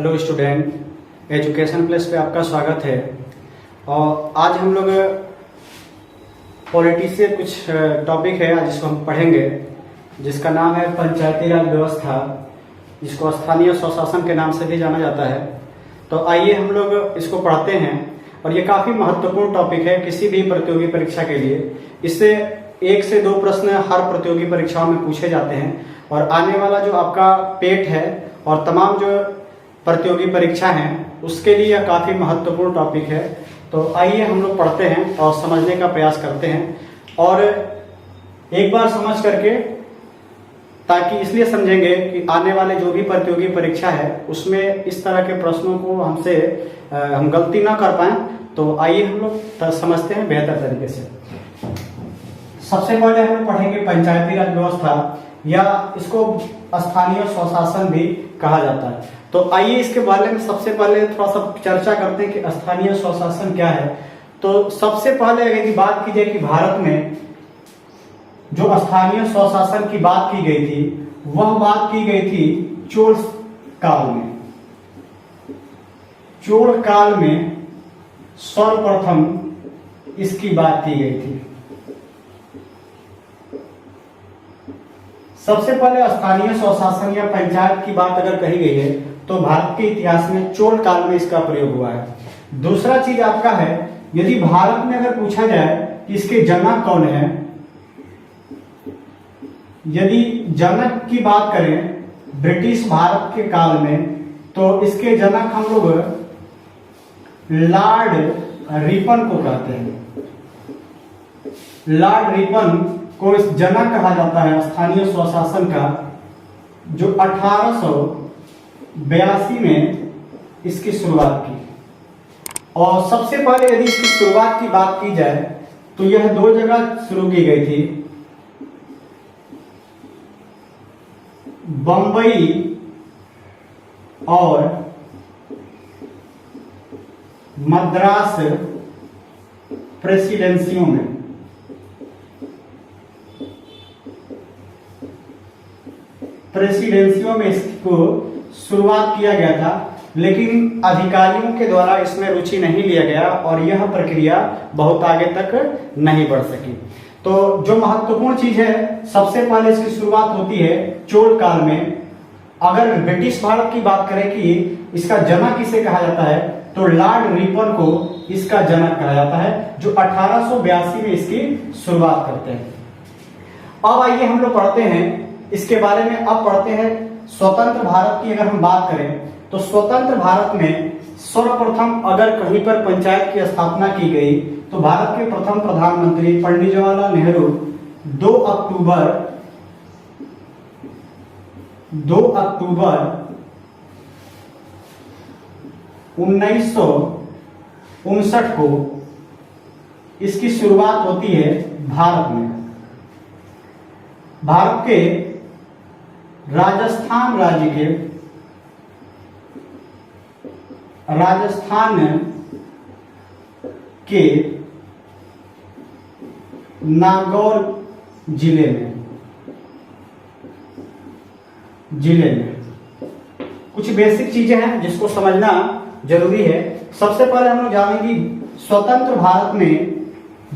Hello student, education plus पे आपका स्वागत है। और आज हम लोग पॉलिटी से कुछ टॉपिक है जिसको हम पढ़ेंगे, जिसका नाम है पंचायती राज व्यवस्था, जिसको स्थानीय स्वशासन के नाम से भी जाना जाता है। तो आइए हम लोग इसको पढ़ते हैं। और ये काफ़ी महत्वपूर्ण टॉपिक है किसी भी प्रतियोगी परीक्षा के लिए। इससे 1 से 2 प्रश्न हर प्रतियोगी परीक्षाओं में पूछे जाते हैं। और आने वाला जो आपका पेट है और तमाम जो प्रतियोगी परीक्षा हैं उसके लिए यह काफ़ी महत्वपूर्ण टॉपिक है। तो आइए हम लोग पढ़ते हैं और समझने का प्रयास करते हैं। और एक बार समझ करके, ताकि इसलिए समझेंगे कि आने वाले जो भी प्रतियोगी परीक्षा है उसमें इस तरह के प्रश्नों को हम गलती ना कर पाएं। तो आइए हम लोग समझते हैं बेहतर तरीके से। सबसे पहले हम लोग पढ़ेंगे पंचायती राज व्यवस्था, या इसको स्थानीय स्वशासन भी कहा जाता है। तो आइए इसके बारे में सबसे पहले थोड़ा सा चर्चा करते हैं कि स्थानीय स्वशासन क्या है। तो सबसे पहले अगर बात की जाए कि भारत में जो स्थानीय स्वशासन की बात की गई थी, वह बात की गई थी चोल काल में। चोल काल में सर्वप्रथम इसकी बात की गई थी। सबसे पहले स्थानीय स्वशासन या पंचायत की बात अगर कही गई है तो भारत के इतिहास में चोल काल में इसका प्रयोग हुआ है। दूसरा चीज आपका है, यदि भारत में अगर पूछा जाए कि इसके जनक कौन है, यदि जनक की बात करें ब्रिटिश भारत के काल में, तो इसके जनक हम लोग लॉर्ड रिपन को कहते हैं। लॉर्ड रिपन को इस जनक कहा जाता है स्थानीय स्वशासन का, जो 1882 में इसकी शुरुआत की। और सबसे पहले यदि इसकी शुरुआत की बात की जाए तो यह 2 जगह शुरू की गई थी, बंबई और मद्रास प्रेसिडेंसियों में। प्रेसिडेंसियों में इसको शुरुआत किया गया था, लेकिन अधिकारियों के द्वारा इसमें रुचि नहीं लिया गया और यह प्रक्रिया बहुत आगे तक नहीं बढ़ सकी। तो जो महत्वपूर्ण चीज है, सबसे पहले इसकी शुरुआत होती है चोल काल में। अगर ब्रिटिश भारत की बात करें कि इसका जनक किसे कहा जाता है, तो लॉर्ड रिपन को इसका जनक कहा जाता है, जो 1882 में इसकी शुरुआत करते हैं। अब आइए हम लोग पढ़ते हैं इसके बारे में। अब पढ़ते हैं स्वतंत्र भारत की। अगर हम बात करें तो स्वतंत्र भारत में सर्वप्रथम अगर कहीं पर पंचायत की स्थापना की गई तो भारत के प्रथम प्रधानमंत्री पंडित जवाहरलाल नेहरू 2 अक्टूबर 1959 को इसकी शुरुआत होती है भारत में। भारत के राजस्थान के नागौर जिले में कुछ बेसिक चीजें हैं जिसको समझना जरूरी है। सबसे पहले हम लोग जानेंगे स्वतंत्र भारत में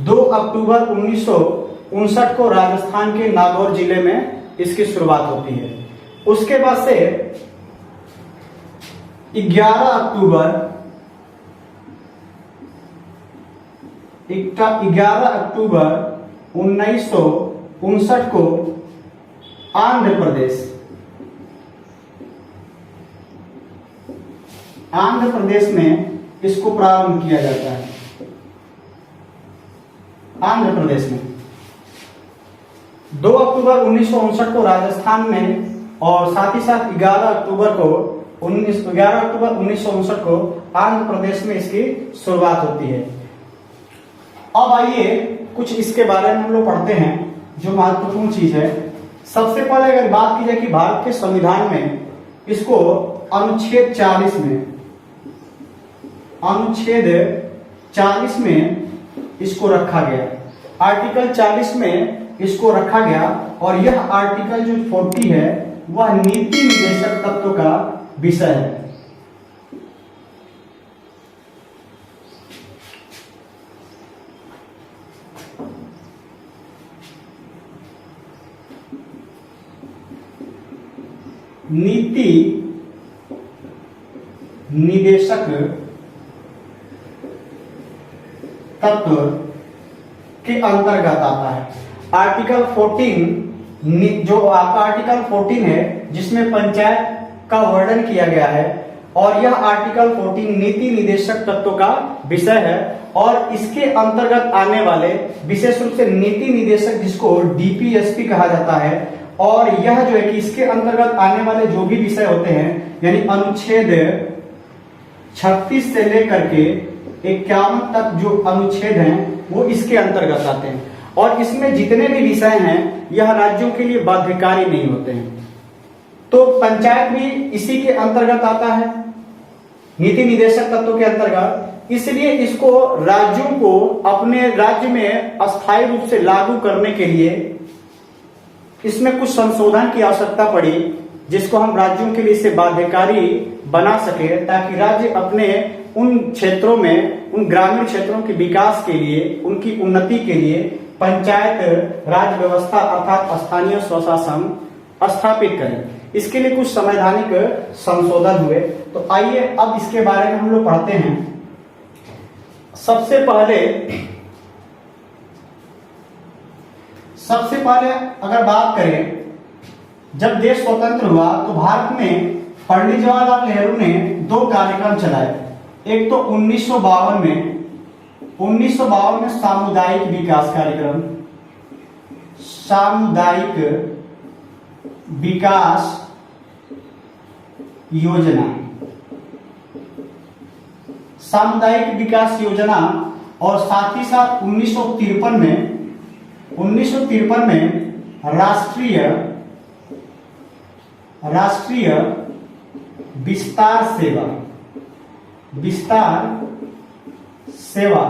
2 अक्टूबर 1959 को राजस्थान के नागौर जिले में इसकी शुरुआत होती है। उसके बाद से 11 अक्टूबर 1959 को आंध्र प्रदेश में इसको प्रारंभ किया जाता है। आंध्र प्रदेश में 2 अक्टूबर 1959 को राजस्थान में, और साथ ही साथ 11 अक्टूबर 1959 को आंध्र प्रदेश में इसकी शुरुआत होती है। अब आइए कुछ इसके बारे में हम लोग पढ़ते हैं जो महत्वपूर्ण चीज है। सबसे पहले अगर बात की जाए कि भारत के संविधान में इसको अनुच्छेद 40 में इसको रखा गया। आर्टिकल 40 में इसको रखा गया, और यह आर्टिकल जो 40 है वह नीति निर्देशक तत्व का विषय है। नीति निदेशक तत्व के अंतर्गत आता है। आर्टिकल 14 जो आपका आर्टिकल 14 है जिसमें पंचायत का वर्णन किया गया है, और यह आर्टिकल 14 नीति निदेशक तत्व का विषय है, और इसके अंतर्गत आने वाले विशेष रूप से नीति निदेशक जिसको डीपीएसपी कहा जाता है, और यह जो है कि इसके अंतर्गत आने वाले जो भी विषय होते हैं यानी अनुच्छेद 36 से लेकर के 51 तक जो अनुच्छेद हैं वो इसके अंतर्गत आते हैं, और इसमें जितने भी विषय हैं यह राज्यों के लिए बाध्यकारी नहीं होते हैं। तो पंचायत भी इसी के अंतर्गत आता है, नीति निदेशक तत्व के अंतर्गत, इसलिए इसको राज्यों को अपने राज्य में अस्थायी रूप से लागू करने के लिए इसमें कुछ संशोधन की आवश्यकता पड़ी, जिसको हम राज्यों के लिए इसे बाध्यकारी बना सके, ताकि राज्य अपने उन क्षेत्रों में, उन ग्रामीण क्षेत्रों के विकास के लिए, उनकी उन्नति के लिए पंचायत राज व्यवस्था अर्थात स्थानीय स्वशासन स्थापित करें। इसके लिए कुछ संवैधानिक संशोधन हुए। तो आइए अब इसके बारे में हम लोग पढ़ते हैं। सबसे पहले अगर बात करें, जब देश स्वतंत्र हुआ तो भारत में पंडित जवाहरलाल नेहरू ने 2 कार्यक्रम चलाए। एक तो 1952 में सामुदायिक विकास कार्यक्रम, सामुदायिक विकास योजना, सामुदायिक विकास योजना, और साथ ही साथ 1953 में राष्ट्रीय विस्तार सेवा,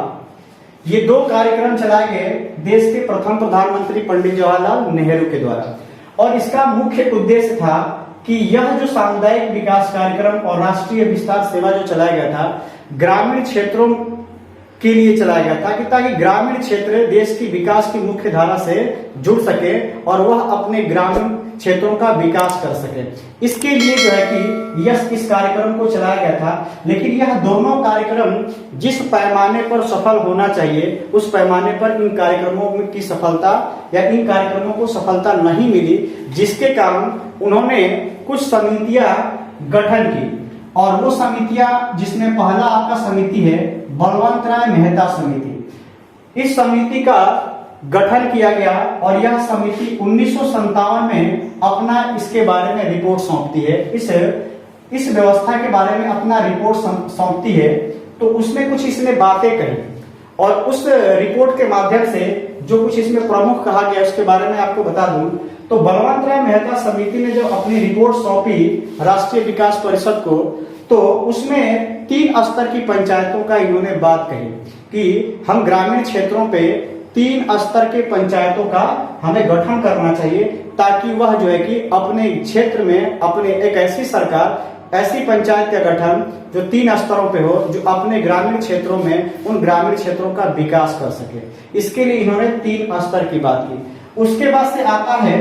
ये 2 कार्यक्रम चलाए गए देश के प्रथम प्रधानमंत्री पंडित जवाहरलाल नेहरू के द्वारा। और इसका मुख्य उद्देश्य था कि यह जो सामुदायिक विकास कार्यक्रम और राष्ट्रीय विस्तार सेवा जो चलाया गया था, ग्रामीण क्षेत्रों के लिए चलाया गया था, कि ताकि ग्रामीण क्षेत्र देश की विकास की मुख्य धारा से जुड़ सके और वह अपने ग्रामीण क्षेत्रों का विकास कर सके। इसके लिए जो है कि इस कार्यक्रम को चलाया गया था, लेकिन यह दोनों कार्यक्रम जिस पैमाने पर सफल होना चाहिए उस पैमाने पर इन कार्यक्रमों की सफलता या इन कार्यक्रमों को सफलता नहीं मिली, जिसके कारण उन्होंने कुछ समितियां गठन की। और वो समितियां, जिसमें पहला आपका समिति है बलवंत राय मेहता समिति। इस समिति का गठन किया गया और यह समिति 1957 में अपना इसके बारे में रिपोर्ट सौंपती है। इस व्यवस्था के बारे में अपना रिपोर्ट सौंपती है। तो उसमें कुछ इसने बातें कही, और उस रिपोर्ट के माध्यम से जो कुछ इसमें प्रमुख कहा गया उसके बारे में आपको बता दूं। तो बलवंत राय मेहता समिति ने जो अपनी रिपोर्ट सौंपी राष्ट्रीय विकास परिषद को, तो उसमें 3 स्तर की पंचायतों का इन्होंने बात कही कि हम ग्रामीण क्षेत्रों पे 3 स्तर के पंचायतों का हमें गठन करना चाहिए, ताकि वह जो है कि अपने क्षेत्र में अपने एक ऐसी सरकार, ऐसी पंचायत का गठन जो 3 स्तरों पे हो, जो अपने ग्रामीण क्षेत्रों में उन ग्रामीण क्षेत्रों का विकास कर सके। इसके लिए इन्होंने 3 स्तर की बात की। उसके बाद से आता है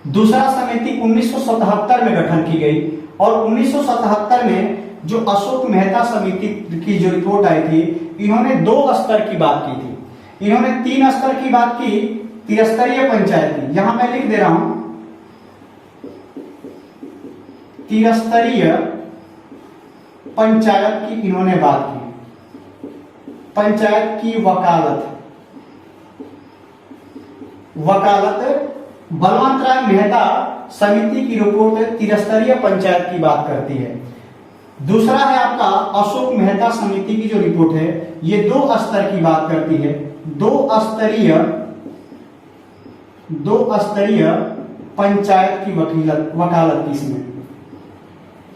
दूसरा समिति 1977 में गठन की गई, और 1977 में जो अशोक मेहता समिति की जो रिपोर्ट आई थी, इन्होंने 2 स्तर की बात की थी। इन्होंने 3 स्तर की बात की, त्रिस्तरीय पंचायत की, यहां मैं लिख दे रहा हूं, त्रिस्तरीय पंचायत की इन्होंने बात की। पंचायत की वकालत बलवंत राय मेहता समिति की रिपोर्ट त्रिस्तरीय पंचायत की बात करती है। दूसरा है आपका अशोक मेहता समिति की जो रिपोर्ट है, ये 2 स्तर की बात करती है। 2 स्तरीय पंचायत की वकालत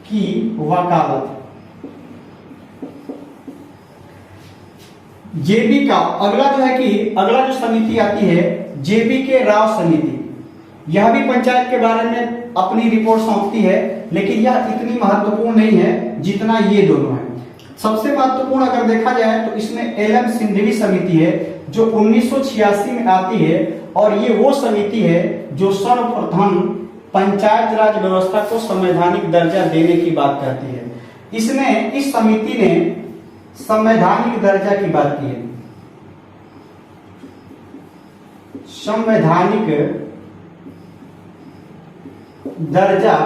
की वकालत। जेबी का अगला जो समिति आती है जेबी के राव समिति। यह भी पंचायत के बारे में अपनी रिपोर्ट सौंपती है, लेकिन यह इतनी महत्वपूर्ण नहीं है जितना ये दोनों है। सबसे महत्वपूर्ण अगर देखा जाए तो इसमें एलएम सिंघवी समिति है जो 1986 में आती है, और ये वो समिति है जो सर्वप्रथम पंचायत राज व्यवस्था को संवैधानिक दर्जा देने की बात करती है। इस समिति ने संवैधानिक दर्जा की बात की है, संवैधानिक दर्जा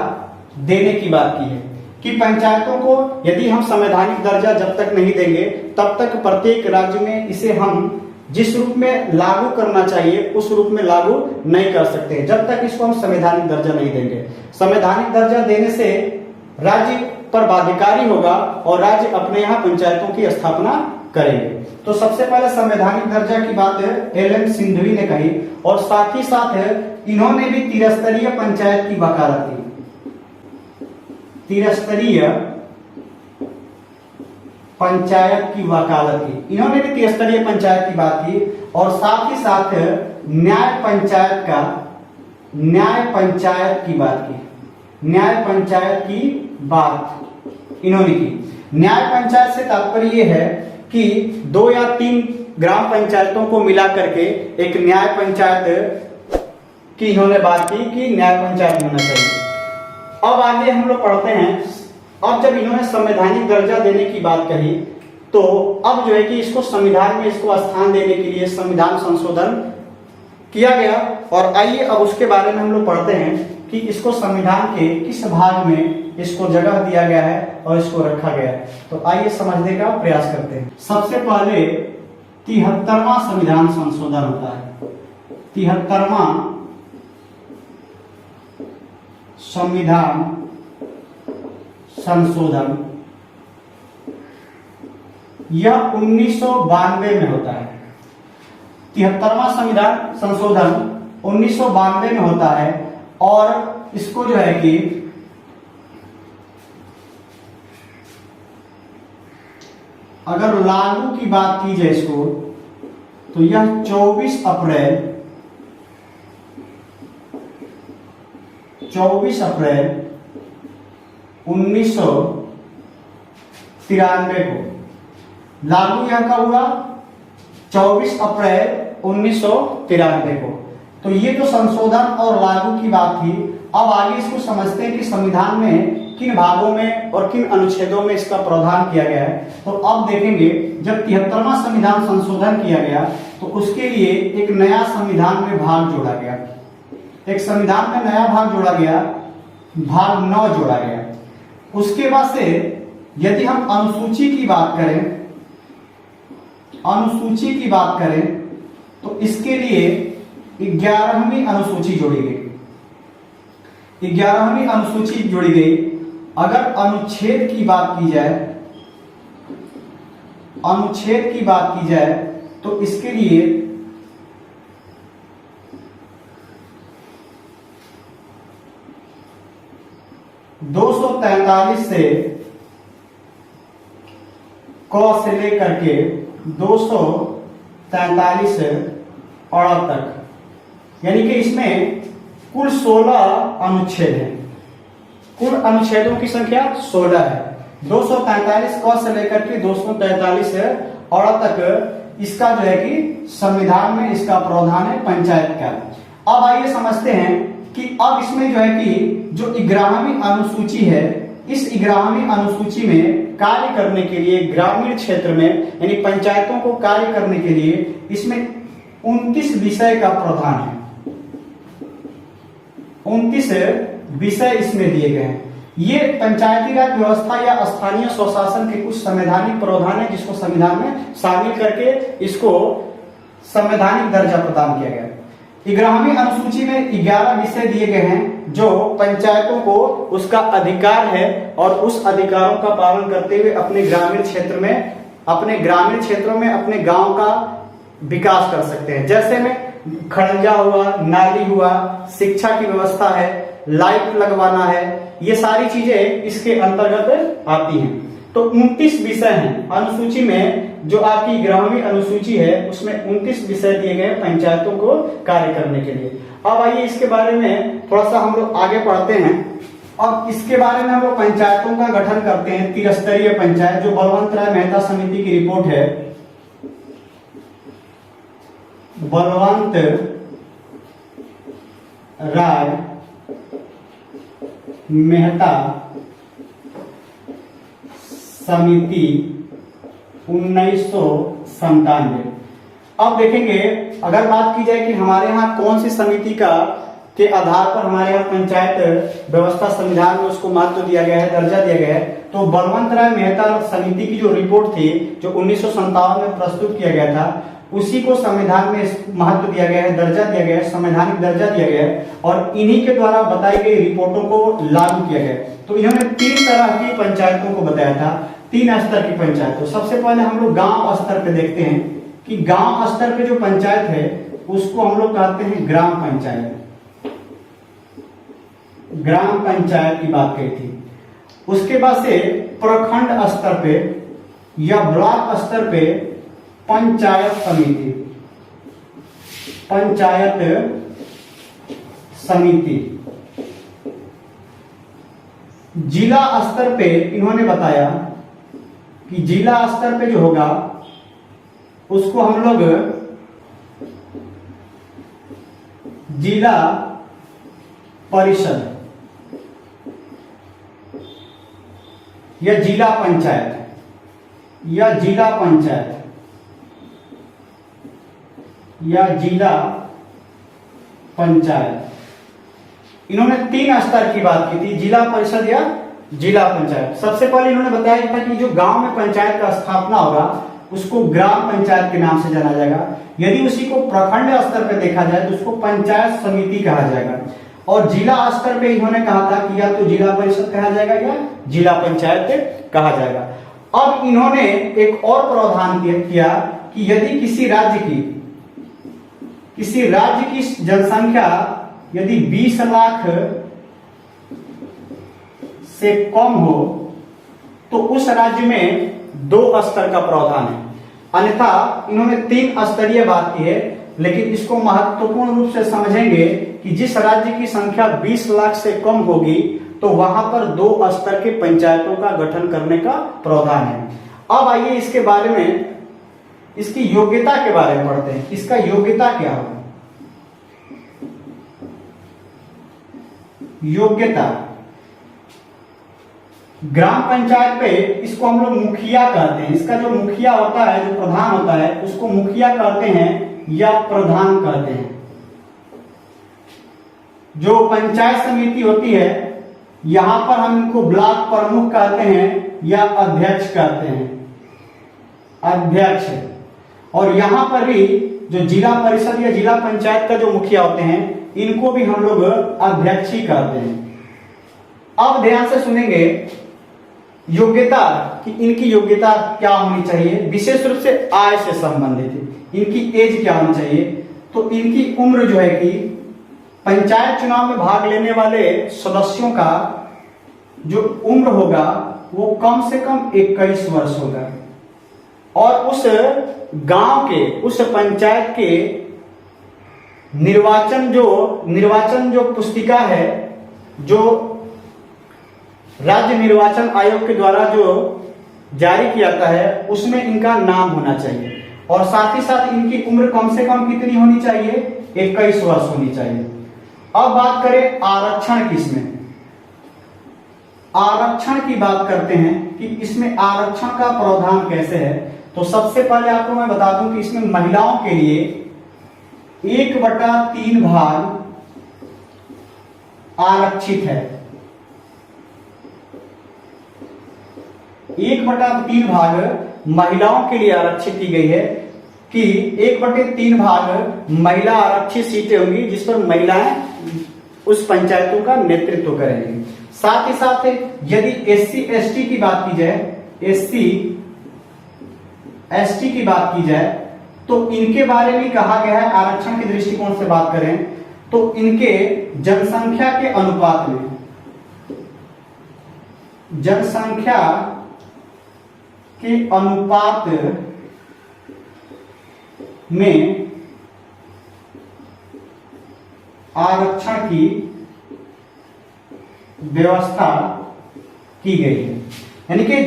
देने की बात की है कि पंचायतों को यदि हम संवैधानिक दर्जा जब तक नहीं देंगे तब तक प्रत्येक राज्य में इसे हम जिस रूप में लागू करना चाहिए उस रूप में लागू नहीं कर सकते जब तक इसको हम संवैधानिक दर्जा नहीं देंगे। संवैधानिक दर्जा देने से राज्य पर बाध्यकारी होगा और राज्य अपने यहाँ पंचायतों की स्थापना करेंगे। तो सबसे पहले संवैधानिक दर्जा की बात एल.एन. सिंघवी ने कही और साथ ही साथ इन्होंने भी त्रिस्तरीय पंचायत की वकालत की। त्रिस्तरीय पंचायत की वकालत की, इन्होंने भी त्रिस्तरीय पंचायत की बात की और साथ ही साथ न्याय पंचायत की बात की। न्याय पंचायत की बात इन्होंने की। न्याय पंचायत से तात्पर्य यह है कि 2 या 3 ग्राम पंचायतों को मिला करके एक न्याय पंचायत की इन्होंने बात की कि न्याय पंचायत होना चाहिए। अब आगे हम लोग पढ़ते हैं। अब जब इन्होंने संवैधानिक दर्जा देने की बात कही तो अब जो है कि इसको संविधान में इसको स्थान देने के लिए संविधान संशोधन किया गया और आइए अब उसके बारे में हम लोग पढ़ते हैं कि इसको संविधान के किस भाग में इसको जगह दिया गया है और इसको रखा गया है। तो आइए समझने का प्रयास करते हैं। सबसे पहले 73वां संविधान संशोधन होता है। 73वां संविधान संशोधन यह 1992 में होता है। 73वां संविधान संशोधन 1992 में होता है और इसको जो है कि अगर लागू की बात की जाए इसको तो यह 24 अप्रैल 1993 को लागू यह कब हुआ? 24 अप्रैल 1993 को। तो ये तो संशोधन और लागू की बात थी। अब आगे इसको समझते हैं कि संविधान में किन भागों में और किन अनुच्छेदों में इसका प्रावधान किया गया है। तो अब देखेंगे जब 73वां संविधान संशोधन किया गया तो उसके लिए एक नया संविधान में भाग जोड़ा गया। एक संविधान में नया भाग जोड़ा गया, भाग 9 जोड़ा गया। उसके बाद से यदि हम अनुसूची की बात करें तो इसके लिए 11वीं अनुसूची जोड़ी गई। 11वीं अनुसूची जोड़ी गई। अगर अनुच्छेद की बात की जाए तो इसके लिए 243 से क से लेकर के 243 अ तक, यानी कि इसमें कुल 16 अनुच्छेद हैं। कुल अनुच्छेदों की संख्या 16 है। 243 क से लेकर के 243 अ तक इसका जो है कि संविधान में इसका प्रावधान है पंचायत का। अब आइए समझते हैं कि अब इसमें जो है कि जो 11वीं अनुसूची है, इस 11वीं अनुसूची में कार्य करने के लिए ग्रामीण क्षेत्र में यानी पंचायतों को कार्य करने के लिए इसमें 29 विषय का प्रावधान है। 29 विषय इसमें दिए गए हैं। ये पंचायती राज व्यवस्था या स्थानीय स्वशासन के कुछ संवैधानिक प्रावधान है जिसको संविधान में शामिल करके इसको संवैधानिक दर्जा प्रदान किया गया। 11वीं अनुसूची में 11 विषय दिए गए हैं जो पंचायतों को उसका अधिकार है और उस अधिकारों का पालन करते हुए अपने ग्रामीण क्षेत्रों में अपने गांव का विकास कर सकते हैं। जैसे में खड़ंजा हुआ, नाली हुआ, शिक्षा की व्यवस्था है, लाइट लगवाना है, ये सारी चीजें इसके अंतर्गत आती हैं। तो 29 विषय हैं अनुसूची में। जो आपकी 11वीं अनुसूची है उसमें 29 विषय दिए गए पंचायतों को कार्य करने के लिए। अब आइए इसके बारे में थोड़ा सा हम लोग आगे पढ़ते हैं। अब इसके बारे में हम लोग पंचायतों का गठन करते हैं। त्रिस्तरीय पंचायत जो बलवंत राय मेहता समिति की रिपोर्ट है, बलवंत राय मेहता समिति 1997। अब देखेंगे, अगर बात की जाए कि हमारे यहाँ कौन सी समिति का के आधार पर हमारे यहाँ पंचायत व्यवस्था संविधान में उसको महत्व दिया गया है, दर्जा दिया गया है, तो बलवंत राय मेहता समिति की जो रिपोर्ट थी जो 1957 में प्रस्तुत किया गया था, उसी को संविधान में महत्व दिया गया है, दर्जा दिया गया है, संवैधानिक दर्जा दिया गया है और इन्हीं के द्वारा बताई गई रिपोर्टों को लागू किया गया। तो इन्होंने 3 तरह की पंचायतों को बताया था, 3 स्तर की पंचायत। तो सबसे पहले हम लोग गांव स्तर पे देखते हैं कि गांव स्तर पे जो पंचायत है उसको हम लोग कहते हैं ग्राम पंचायत। ग्राम पंचायत की बात कही थी। उसके बाद से प्रखंड स्तर पे या ब्लॉक स्तर पे पंचायत समिति, पंचायत समिति। जिला स्तर पे इन्होंने बताया कि जिला स्तर पे जो होगा उसको हम लोग जिला परिषद या जिला पंचायत या जिला पंचायत या जिला पंचायत, इन्होंने 3 स्तर की बात की थी, जिला परिषद या जिला पंचायत। सबसे पहले इन्होंने बताया था कि जो गांव में पंचायत का स्थापना होगा उसको ग्राम पंचायत के नाम से जाना जाएगा। यदि उसी को प्रखंड स्तर पर देखा जाए तो उसको पंचायत समिति कहा जाएगा। और जिला स्तर पे इन्होंने कहा था कि या तो जिला परिषद कहा जाएगा या जिला पंचायत कहा जाएगा। अब इन्होंने एक और प्रावधान किया कि यदि किसी राज्य की जनसंख्या यदि 20 लाख से कम हो तो उस राज्य में 2 स्तर का प्रावधान है। अन्यथा इन्होंने 3 स्तरीय बात की है, लेकिन इसको महत्वपूर्ण रूप से समझेंगे कि जिस राज्य की संख्या 20 लाख से कम होगी तो वहां पर 2 स्तर के पंचायतों का गठन करने का प्रावधान है। अब आइए इसके बारे में, इसकी योग्यता के बारे में पढ़ते हैं। इसका योग्यता क्या होगा? योग्यता, ग्राम पंचायत पे इसको हम लोग मुखिया कहते हैं। इसका जो मुखिया होता है, जो प्रधान होता है, उसको मुखिया कहते हैं या प्रधान कहते हैं। जो पंचायत समिति होती है यहां पर हम इनको ब्लॉक प्रमुख कहते हैं या अध्यक्ष कहते हैं, अध्यक्ष। और यहां पर भी जो जिला परिषद या जिला पंचायत का जो मुखिया होते हैं इनको भी हम लोग अध्यक्ष ही कहते हैं। अब ध्यान से सुनेंगे योग्यता कि इनकी योग्यता क्या होनी चाहिए, विशेष रूप से आय से संबंधित इनकी एज क्या होनी चाहिए। तो इनकी उम्र जो है कि पंचायत चुनाव में भाग लेने वाले सदस्यों का जो उम्र होगा वो कम से कम 21 वर्ष होगा और उस गांव के, उस पंचायत के निर्वाचन जो पुस्तिका है, जो राज्य निर्वाचन आयोग के द्वारा जो जारी किया जाता है उसमें इनका नाम होना चाहिए। और साथ ही साथ इनकी उम्र कम से कम कितनी होनी चाहिए? 21 वर्ष होनी चाहिए। अब बात करें आरक्षण की। इसमें आरक्षण की बात करते हैं कि इसमें आरक्षण का प्रावधान कैसे है। तो सबसे पहले आपको मैं बता दूं कि इसमें महिलाओं के लिए 1/3 भाग आरक्षित है। 1/3 भाग महिलाओं के लिए आरक्षित की गई है कि 1/3 भाग महिला आरक्षित सीटें होंगी जिस पर महिलाएं उस पंचायतों का नेतृत्व करेंगी। साथ ही साथ यदि SC ST की बात की जाए, SC ST की बात की जाए तो इनके बारे में कहा गया है, आरक्षण के दृष्टिकोण से बात करें तो इनके जनसंख्या के अनुपात में, जनसंख्या के अनुपात में आरक्षण की व्यवस्था की गई है। यानी कि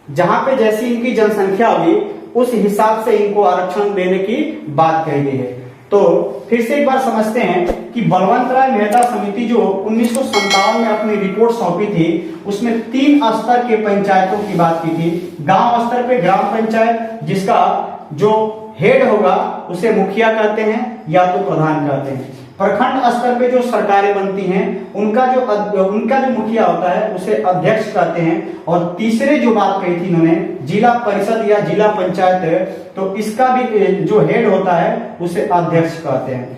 जहां पे जैसी इनकी जनसंख्या होगी उस हिसाब से इनको आरक्षण देने की बात कही गई है। तो फिर से एक बार समझते हैं कि बलवंत राय मेहता समिति जो 1957 में अपनी रिपोर्ट सौंपी थी, उसमें 3 स्तर के पंचायतों की बात की थी। गांव स्तर पे ग्राम पंचायत, जिसका जो हेड होगा उसे मुखिया कहते हैं या तो प्रधान कहते हैं। प्रखंड स्तर पे जो सरकारें बनती हैं उनका जो मुखिया होता है उसे अध्यक्ष कहते हैं। और तीसरे जो बात कही थी इन्होंने, जिला परिषद या जिला पंचायत, तो इसका भी जो हेड होता है उसे अध्यक्ष कहते हैं।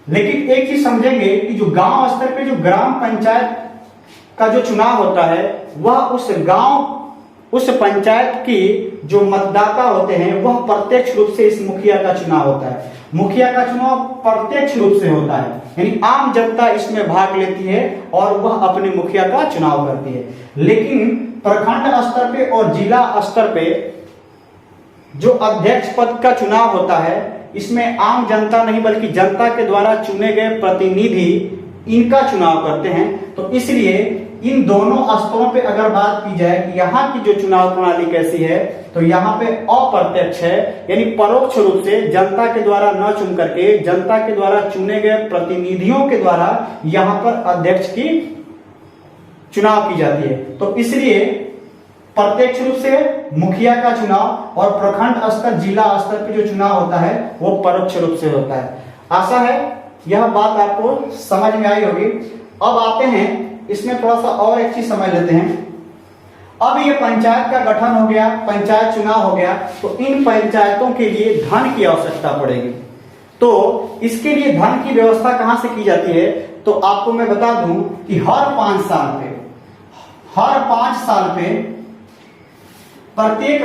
लेकिन एक चीज समझेंगे कि जो गांव स्तर पे जो ग्राम पंचायत का जो चुनाव होता है वह उस पंचायत की जो मतदाता होते हैं वह प्रत्यक्ष रूप से इस मुखिया का चुनाव होता है। मुखिया का चुनाव प्रत्यक्ष रूप से होता है, यानी आम जनता इसमें भाग लेती है और वह अपने मुखिया का चुनाव करती है। लेकिन प्रखंड स्तर पे और जिला स्तर पे जो अध्यक्ष पद का चुनाव होता है, इसमें आम जनता नहीं बल्कि जनता के द्वारा चुने गए प्रतिनिधि इनका चुनाव करते हैं। तो इसलिए इन दोनों स्तरों पे अगर बात की जाए कि यहाँ की जो चुनाव प्रणाली कैसी है, तो यहाँ पे अप्रत्यक्ष है, यानी परोक्ष रूप से जनता के द्वारा न चुन करके जनता के द्वारा चुने गए प्रतिनिधियों के द्वारा यहाँ पर अध्यक्ष की चुनाव की जाती है। तो इसलिए प्रत्यक्ष रूप से मुखिया का चुनाव और प्रखंड स्तर जिला स्तर पे जो चुनाव होता है वो परोक्ष रूप से होता है। आशा है यह बात आपको समझ में आई होगी। अब आते हैं इसमें थोड़ा सा और एक चीज समझ लेते हैं। अब ये पंचायत का गठन हो गया, पंचायत चुनाव हो गया, तो इन पंचायतों के लिए धन की आवश्यकता पड़ेगी। तो इसके लिए धन की व्यवस्था कहां से की जाती है, तो आपको मैं बता दूं कि हर 5 साल पे प्रत्येक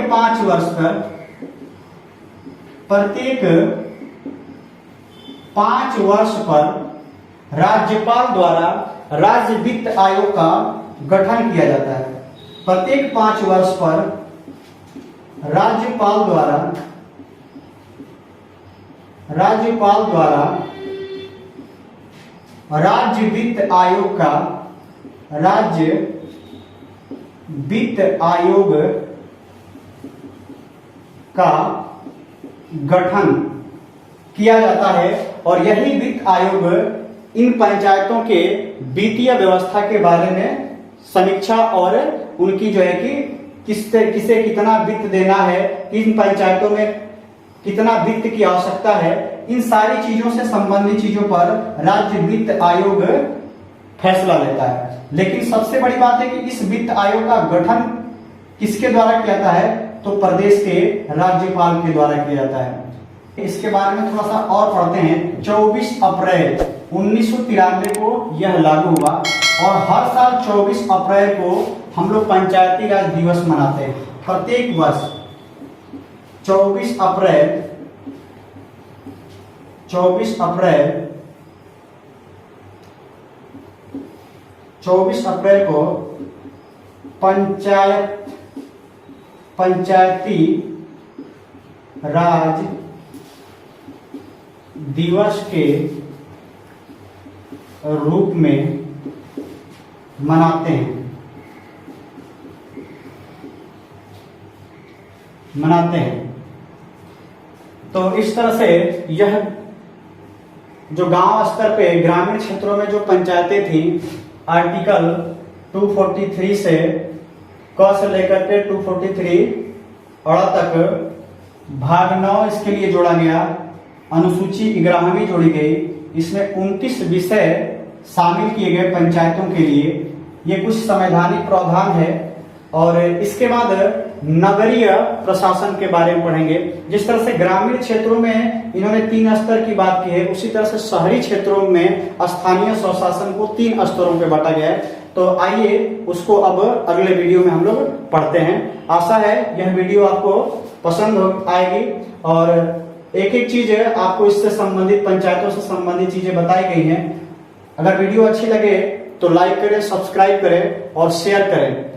5 वर्ष पर राज्यपाल द्वारा राज्य वित्त आयोग का गठन किया जाता है। प्रत्येक 5 वर्ष पर राज्यपाल द्वारा राज्य वित्त आयोग का गठन किया जाता है। और यही वित्त आयोग इन पंचायतों के वित्तीय व्यवस्था के बारे में समीक्षा और उनकी जो है कि किसे कितना वित्त देना है, इन पंचायतों में कितना वित्त की आवश्यकता है, इन सारी चीजों से संबंधित चीजों पर राज्य वित्त आयोग फैसला लेता है। लेकिन सबसे बड़ी बात है कि इस वित्त आयोग का गठन किसके द्वारा किया जाता है, तो प्रदेश के राज्यपाल के द्वारा किया जाता है। इसके बारे में थोड़ा सा और पढ़ते हैं। 24 अप्रैल 1993 को यह लागू हुआ और हर साल 24 अप्रैल को हम लोग पंचायती राज दिवस मनाते हैं। प्रत्येक वर्ष 24 अप्रैल को पंचायती राज दिवस के रूप में मनाते हैं। तो इस तरह से यह जो गांव स्तर पे ग्रामीण क्षेत्रों में जो पंचायतें थी, आर्टिकल 243 से क से लेकर के 243 अ तक भाग 9 इसके लिए जोड़ा गया। अनुसूची 11वीं जोड़ी गई। इसमें 29 विषय शामिल किए गए पंचायतों के लिए। ये कुछ संवैधानिक प्रावधान है। और इसके बाद नगरीय प्रशासन के बारे में पढ़ेंगे। जिस तरह से ग्रामीण क्षेत्रों में इन्होंने 3 स्तर की बात की है, उसी तरह से शहरी क्षेत्रों में स्थानीय स्वशासन को 3 स्तरों पे बांटा गया है। तो आइए उसको अब अगले वीडियो में हम लोग पढ़ते हैं। आशा है यह वीडियो आपको पसंद आएगी और एक एक चीज आपको इससे संबंधित पंचायतों से संबंधित चीजें बताई गई हैं। अगर वीडियो अच्छी लगे तो लाइक करें, सब्सक्राइब करें और शेयर करें।